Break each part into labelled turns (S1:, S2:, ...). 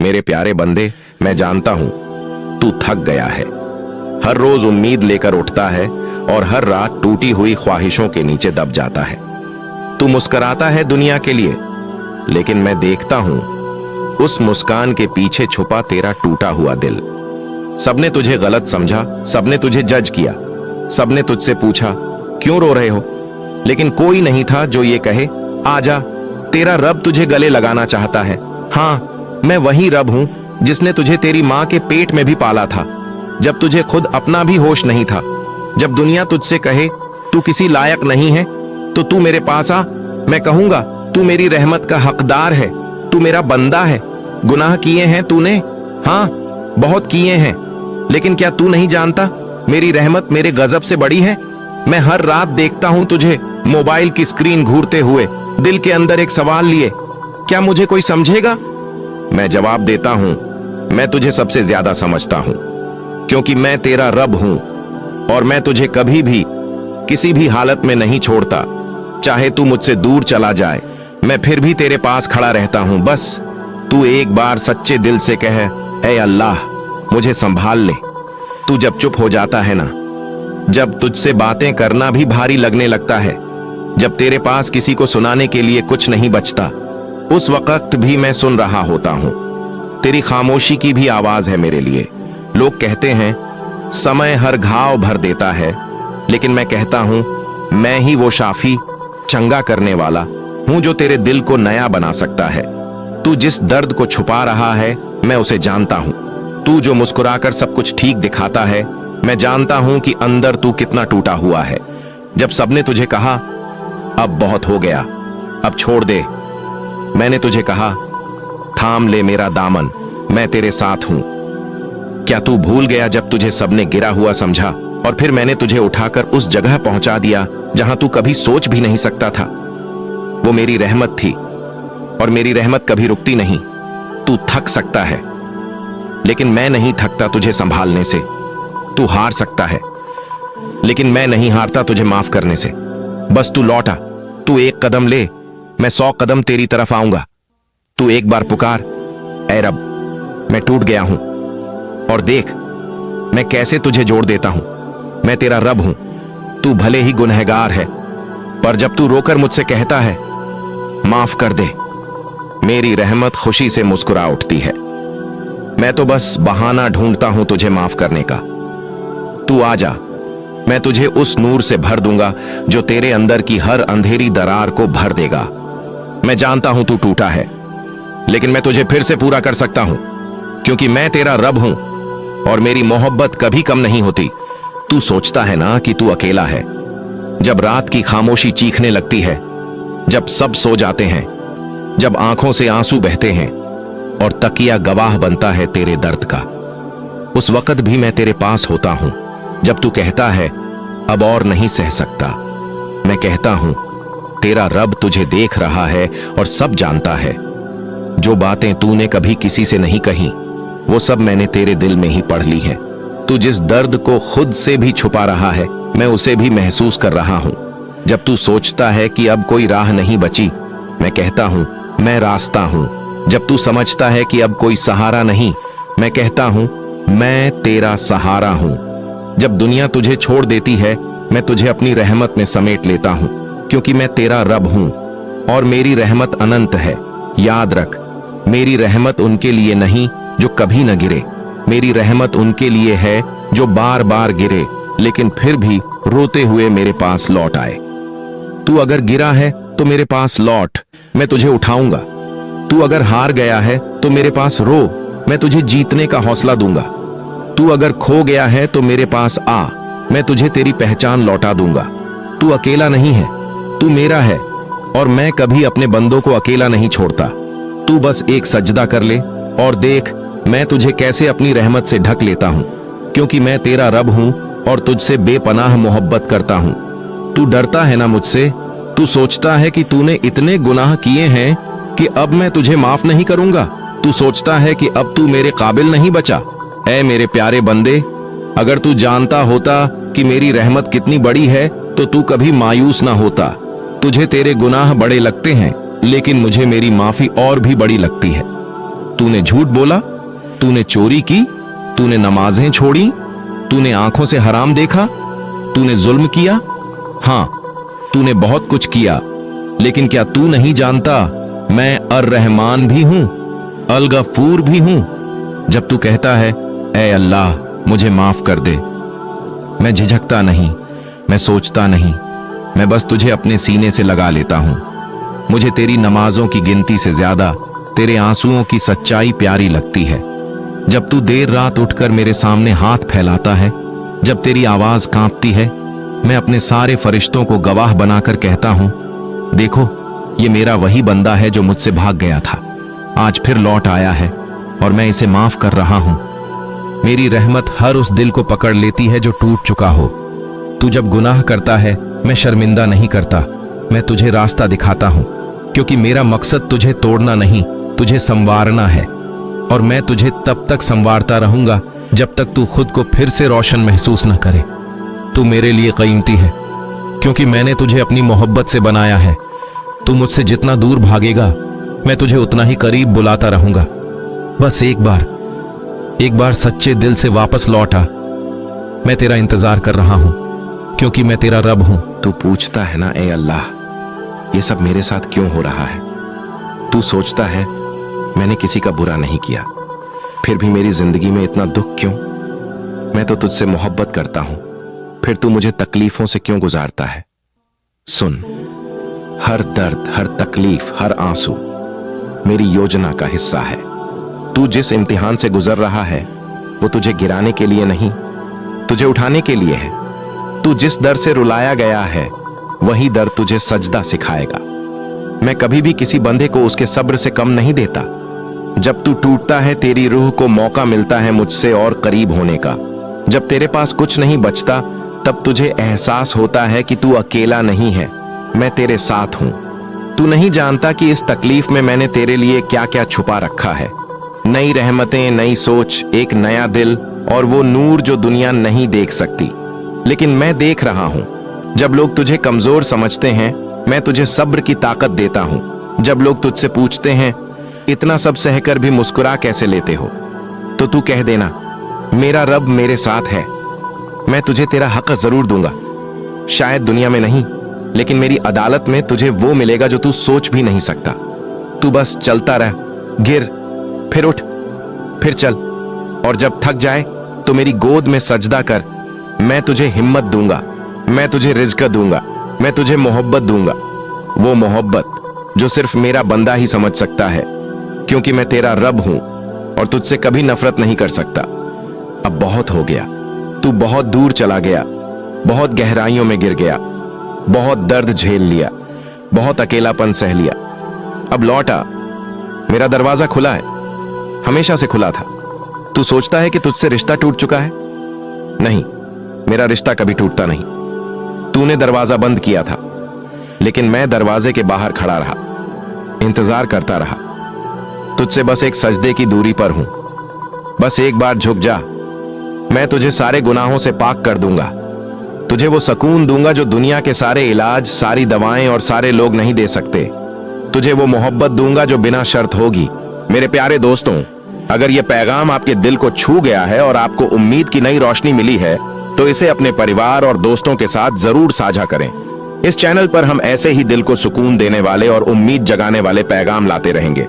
S1: मेरे प्यारे बंदे, मैं जानता हूं तू थक गया है। हर रोज उम्मीद लेकर उठता है और हर रात टूटी हुई ख्वाहिशों के नीचे दब जाता है। तू मुस्कुराता है दुनिया के लिए, लेकिन मैं देखता हूं उस मुस्कान के पीछे छुपा तेरा टूटा हुआ दिल। सबने तुझे गलत समझा, सबने तुझे जज किया, सबने तुझसे पूछा क्यों रो रहे हो, लेकिन कोई नहीं था जो ये कहे आजा, तेरा रब तुझे गले लगाना चाहता है। हाँ, मैं वही रब हूं जिसने तुझे तेरी मां के पेट में भी पाला था, जब तुझे खुद अपना भी होश नहीं था। जब दुनिया तुझसे कहे तू किसी लायक नहीं है, तो तू मेरे पास आ। मैं कहूंगा तू मेरी रहमत का हकदार है, तू मेरा बंदा है। गुनाह किए हैं तूने, हाँ बहुत किए हैं, लेकिन क्या तू नहीं जानता मेरी रहमत मेरे गजब से बड़ी है। मैं हर रात देखता हूं तुझे मोबाइल की स्क्रीन घूरते हुए, दिल के अंदर एक सवाल लिए, क्या मुझे कोई समझेगा? मैं जवाब देता हूं, मैं तुझे सबसे ज्यादा समझता हूं, क्योंकि मैं तेरा रब हूं और मैं तुझे कभी भी किसी भी हालत में नहीं छोड़ता। चाहे तू मुझसे दूर चला जाए, मैं फिर भी तेरे पास खड़ा रहता हूं। बस तू एक बार सच्चे दिल से कहे, ऐ अल्लाह मुझे संभाल ले। तू जब चुप हो जाता है ना, जब तुझसे बातें करना भी भारी लगने लगता है, जब तेरे पास किसी को सुनाने के लिए कुछ नहीं बचता, उस वक्त भी मैं सुन रहा होता हूं। तेरी खामोशी की भी आवाज है मेरे लिए। लोग कहते हैं समय हर घाव भर देता है, लेकिन मैं कहता हूं मैं ही वो शाफी, चंगा करने वाला हूं जो तेरे दिल को नया बना सकता है। तू जिस दर्द को छुपा रहा है मैं उसे जानता हूं। तू जो मुस्कुराकर सब कुछ ठीक दिखाता है, मैं जानता हूं कि अंदर तू कितना टूटा हुआ है। जब सबने तुझे कहा अब बहुत हो गया, अब छोड़ दे, मैंने तुझे कहा थाम ले मेरा दामन, मैं तेरे साथ हूं। क्या तू भूल गया जब तुझे सबने गिरा हुआ समझा और फिर मैंने तुझे उठाकर उस जगह पहुंचा दिया जहां तू कभी सोच भी नहीं सकता था? वो मेरी रहमत थी और मेरी रहमत कभी रुकती नहीं। तू थक सकता है, लेकिन मैं नहीं थकता तुझे संभालने से। तू हार सकता है, लेकिन मैं नहीं हारता तुझे माफ करने से। बस तू लौटा, तू एक कदम ले, मैं 100 कदम तेरी तरफ आऊंगा। तू एक बार पुकार, ऐ रब मैं टूट गया हूं और देख मैं कैसे तुझे जोड़ देता हूं। मैं तेरा रब हूं, तू भले ही गुनहगार है, पर जब तू रोकर मुझसे कहता है माफ कर दे, मेरी रहमत खुशी से मुस्कुरा उठती है। मैं तो बस बहाना ढूंढता हूं तुझे माफ करने का। तू आ जा, मैं तुझे उस नूर से भर दूंगा जो तेरे अंदर की हर अंधेरी दरार को भर देगा। मैं जानता हूं तू टूटा है, लेकिन मैं तुझे फिर से पूरा कर सकता हूं, क्योंकि मैं तेरा रब हूं और मेरी मोहब्बत कभी कम नहीं होती। तू सोचता है ना कि तू अकेला है, जब रात की खामोशी चीखने लगती है, जब सब सो जाते हैं, जब आंखों से आंसू बहते हैं और तकिया गवाह बनता है तेरे दर्द का, उस वक्त भी मैं तेरे पास होता हूं। जब तू कहता है अब और नहीं सह सकता, मैं कहता हूं तेरा रब तुझे देख रहा है और सब जानता है। जो बातें तूने कभी किसी से नहीं कही, वो सब मैंने तेरे दिल में ही पढ़ ली है। तू जिस दर्द को खुद से भी छुपा रहा है, मैं उसे भी महसूस कर रहा हूं। जब तू सोचता है कि अब कोई राह नहीं बची, मैं कहता हूं मैं रास्ता हूं। जब तू समझता है कि अब कोई सहारा नहीं, मैं कहता हूं मैं तेरा सहारा हूं। जब दुनिया तुझे छोड़ देती है, मैं तुझे अपनी रहमत में समेट लेता हूं, क्योंकि मैं तेरा रब हूं और मेरी रहमत अनंत है। याद रख, मेरी रहमत उनके लिए नहीं जो कभी न गिरे, मेरी रहमत उनके लिए है जो बार बार गिरे लेकिन फिर भी रोते हुए मेरे पास लौट आए। तू अगर गिरा है तो मेरे पास लौट, मैं तुझे उठाऊंगा। तू अगर हार गया है तो मेरे पास रो, मैं तुझे जीतने का हौसला दूंगा। तू अगर खो गया है तो मेरे पास आ, मैं तुझे तेरी पहचान लौटा दूंगा। तू अकेला नहीं है, तू मेरा है और मैं कभी अपने बंदों को अकेला नहीं छोड़ता। तू बस एक सजदा कर ले और देख मैं तुझे कैसे अपनी रहमत से ढक लेता हूं, क्योंकि मैं तेरा रब हूं और तुझसे बेपनाह मोहब्बत करता हूं। तू डरता है ना मुझसे? तू सोचता है कि तूने इतने गुनाह किए हैं कि अब मैं तुझे माफ नहीं करूंगा? तू सोचता है कि अब तू मेरे काबिल नहीं बचा? ऐ मेरे प्यारे बंदे, अगर तू जानता होता कि मेरी रहमत कितनी बड़ी है तो तू कभी मायूस ना होता। तुझे तेरे गुनाह बड़े लगते हैं, लेकिन मुझे मेरी माफी और भी बड़ी लगती है। तूने झूठ बोला, तूने चोरी की, तूने नमाजें छोड़ी, तूने आंखों से हराम देखा, तूने जुल्म किया। हां, तूने बहुत कुछ किया, लेकिन क्या तू नहीं जानता मैं अर्रहमान भी हूं, अल गफूर भी हूं। जब तू कहता है ऐ अल्लाह मुझे माफ कर दे, मैं झिझकता नहीं, मैं सोचता नहीं, मैं बस तुझे अपने सीने से लगा लेता हूं। मुझे तेरी नमाजों की गिनती से ज्यादा तेरे आंसुओं की सच्चाई प्यारी लगती है। जब तू देर रात उठकर मेरे सामने हाथ फैलाता है, जब तेरी आवाज कांपती है, मैं अपने सारे फरिश्तों को गवाह बनाकर कहता हूं, देखो ये मेरा वही बंदा है जो मुझसे भाग गया था, आज फिर लौट आया है और मैं इसे माफ कर रहा हूं। मेरी रहमत हर उस दिल को पकड़ लेती है जो टूट चुका हो। तू जब गुनाह करता है मैं शर्मिंदा नहीं करता, मैं तुझे रास्ता दिखाता हूं, क्योंकि मेरा मकसद तुझे तोड़ना नहीं, तुझे संवारना है। और मैं तुझे तब तक संवारता रहूंगा जब तक तू खुद को फिर से रोशन महसूस न करे। तू मेरे लिए कीमती है, क्योंकि मैंने तुझे अपनी मोहब्बत से बनाया है। तू मुझसे जितना दूर भागेगा मैं तुझे उतना ही करीब बुलाता रहूंगा। बस एक बार सच्चे दिल से वापस लौट आ। मैं तेरा इंतजार कर रहा हूं, क्योंकि मैं तेरा रब हूं।
S2: तू पूछता है ना ए अल्लाह, ये सब मेरे साथ क्यों हो रहा है? तू सोचता है मैंने किसी का बुरा नहीं किया, फिर भी मेरी जिंदगी में इतना दुख क्यों? मैं तो तुझसे मोहब्बत करता हूं, फिर तू मुझे तकलीफों से क्यों गुजारता है? सुन, हर दर्द, हर तकलीफ, हर आंसू मेरी योजना का हिस्सा है। तू जिस इम्तिहान से गुजर रहा है वो तुझे गिराने के लिए नहीं, तुझे उठाने के लिए है। तू जिस दर से रुलाया गया है वही दर तुझे सजदा सिखाएगा। मैं कभी भी किसी बंदे को उसके सब्र से कम नहीं देता। जब तू टूटता है तेरी रूह को मौका मिलता है मुझसे और करीब होने का। जब तेरे पास कुछ नहीं बचता तब तुझे एहसास होता है कि तू अकेला नहीं है, मैं तेरे साथ हूं। तू नहीं जानता कि इस तकलीफ में मैंने तेरे लिए क्या क्या छुपा रखा है। नई रहमतें, नई सोच, एक नया दिल और वो नूर जो दुनिया नहीं देख सकती, लेकिन मैं देख रहा हूं। जब लोग तुझे कमजोर समझते हैं मैं तुझे सब्र की ताकत देता हूं। जब लोग तुझसे पूछते हैं इतना सब सहकर भी मुस्कुरा कैसे लेते हो, तो तू कह देना मेरा रब मेरे साथ है, मैं तुझे तेरा हक जरूर दूंगा। शायद दुनिया में नहीं, लेकिन मेरी अदालत में तुझे वो मिलेगा जो तू सोच भी नहीं सकता। तू बस चलता रह, गिर फिर उठ, फिर चल, और जब थक जाए तो मेरी गोद में सजदा कर। मैं तुझे हिम्मत दूंगा, मैं तुझे रिज़्क दूंगा, मैं तुझे मोहब्बत दूंगा, वो मोहब्बत जो सिर्फ मेरा बंदा ही समझ सकता है, क्योंकि मैं तेरा रब हूं और तुझसे कभी नफरत नहीं कर सकता। अब बहुत हो गया, तू बहुत दूर चला गया, बहुत गहराइयों में गिर गया, बहुत दर्द झेल लिया, बहुत अकेलापन सह लिया। अब लौट आ, मेरा दरवाजा खुला है, हमेशा से खुला था। तू सोचता है कि तुझसे रिश्ता टूट चुका है? नहीं, मेरा रिश्ता कभी टूटता नहीं। तूने दरवाजा बंद किया था, लेकिन मैं दरवाजे के बाहर खड़ा रहा, इंतजार करता रहा। तुझसे बस एक सजदे की दूरी पर हूं, बस एक बार झुक जा, मैं तुझे सारे गुनाहों से पाक कर दूंगा। तुझे वो सुकून दूंगा जो दुनिया के सारे इलाज, सारी दवाएं और सारे लोग नहीं दे सकते। तुझे वो मोहब्बत दूंगा जो बिना शर्त होगी। मेरे प्यारे दोस्तों, अगर यह पैगाम आपके दिल को छू गया है और आपको उम्मीद की नई रोशनी मिली है, तो इसे अपने परिवार और दोस्तों के साथ जरूर साझा करें। इस चैनल पर हम ऐसे ही दिल को सुकून देने वाले और उम्मीद जगाने वाले पैगाम लाते रहेंगे।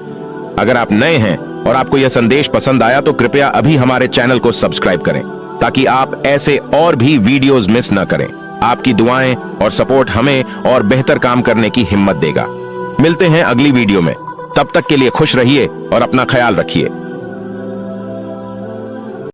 S2: अगर आप नए हैं और आपको यह संदेश पसंद आया तो कृपया अभी हमारे चैनल को सब्सक्राइब करें, ताकि आप ऐसे और भी वीडियोस मिस न करें। आपकी दुआएं और सपोर्ट हमें और बेहतर काम करने की हिम्मत देगा। मिलते हैं अगली वीडियो में, तब तक के लिए खुश रहिए और अपना ख्याल रखिए।